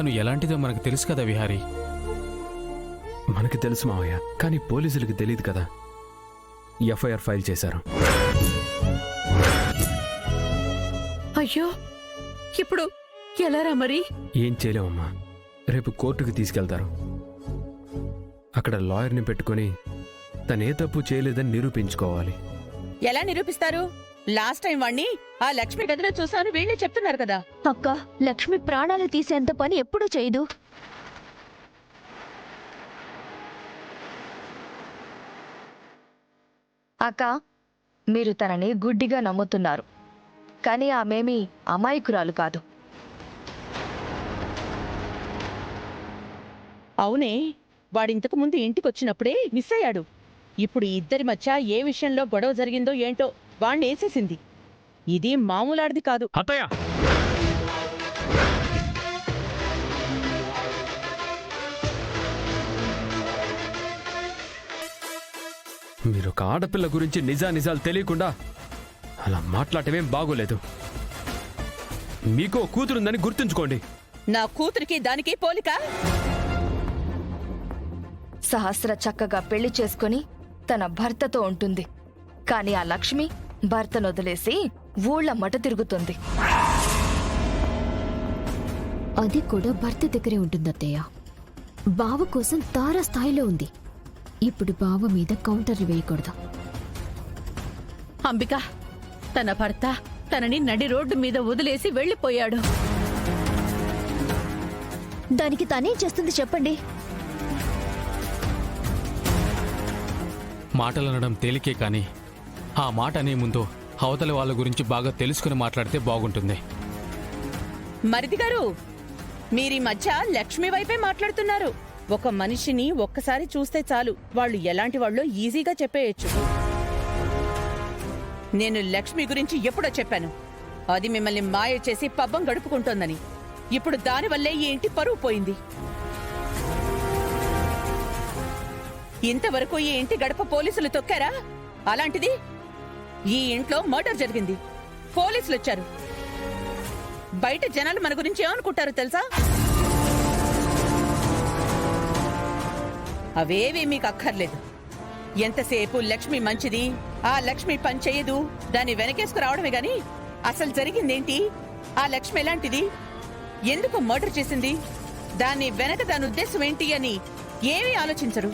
తను ఎలాంటిదో మనకు తెలుసు కదా విహారీ. మనకి తెలుసు మావయ్య, కానీ పోలీసులకి తెలియదు కదా. ఎఫ్ఐఆర్ ఫైల్ చేశారు. అయ్యో, ఇప్పుడు ఎలారా మరి? ఏం చేయలేమమ్మా, రేపు కోర్టుకి తీసుకెళ్తారు. అక్కడ లాయర్ని పెట్టుకుని తనే తప్పు చేయలేదని నిరూపించుకోవాలి. ఎలా నిరూపిస్తారు? లాస్ట్ టైం వాణ్ణి ఆ లక్ష్మి గదిలో చూసాను వీళ్ళే చెప్తున్నారు కదా. అక్క, లక్ష్మి ప్రాణాలు తీసేంత పని ఎప్పుడూ చేయదు. అక్క, మీరు తనని గుడ్డిగా నమ్ముతున్నారు, కానీ ఆమెమీ అమాయకురాలు కాదు. అవునే, వాడింతకు ముందు ఇంటికొచ్చినప్పుడే మిస్ అయ్యాడు. ఇప్పుడు ఇద్దరి మధ్య ఏ విషయంలో గొడవ జరిగిందో ఏంటో వాణ్ణి వేసేసింది. ఇది మామూలాడిది కాదు. అత్తయ్య, మీరు ఒక ఆడపిల్ల గురించి నిజాలు తెలియకుండా అలా మాట్లాడటమేం బాగోలేదు. మీకో కూతురుందని గుర్తుంచుకోండి. నా కూతురికి దానికి పోలిక? సహస్ర చక్కగా పెళ్లి చేసుకుని తన భర్తతో ఉంటుంది, కానీ ఆ లక్ష్మి భర్తను వదిలేసి ఊళ్ళ మట తిరుగుతుంది. అది కూడా భర్త దగ్గరే ఉంటుందత్తయ్య. బావ కోసం తారా స్థాయిలో ఉంది. ఇప్పుడు బావ మీద కౌంటర్లు వేయకూడదు. అంబిక, తన భర్త తనని నడి రోడ్డు మీద వదిలేసి వెళ్లిపోయాడు. దానికి తనేం చేస్తుంది చెప్పండి? మాటలనడం తేలికే కానీ ఆ మాట అనే ముందు అవతల వాళ్ళ గురించి బాగా తెలుసుకుని మాట్లాడితే బాగుంటుంది. మరిది గారు, మీరీ మధ్య లక్ష్మి వైపే మాట్లాడుతున్నారు. ఒక మనిషిని ఒక్కసారి చూస్తే చాలు వాళ్ళు ఎలాంటి వాళ్ళో ఈజీగా చెప్పేయచ్చు. నేను లక్ష్మి గురించి ఎప్పుడో చెప్పాను, అది మిమ్మల్ని మాయ చేసి పబ్బం గడుపుకుంటోందని. ఇప్పుడు దానివల్లే ఈ ఇంటి పరువు పోయింది. ఇంతవరకు ఈ ఇంటి గడప పోలీసులు తొక్కారా? అలాంటిది ఈ ఇంట్లో మర్డర్ జరిగింది, పోలీసులు వచ్చారు. బయట జనాలు మన గురించి ఏమనుకుంటారో తెలుసా? అవేవీ మీకు అక్కర్లేదు. ఎంతసేపు లక్ష్మి మంచిది, ఆ లక్ష్మి పని చెయ్యదు, దాన్ని వెనకేసుకు రావడమే గాని అసలు జరిగిందేంటి, ఆ లక్ష్మి ఎలాంటిది, ఎందుకు మర్డర్ చేసింది, దాన్ని వెనక దాని ఉద్దేశం ఏంటి అని ఏమీ ఆలోచించరు.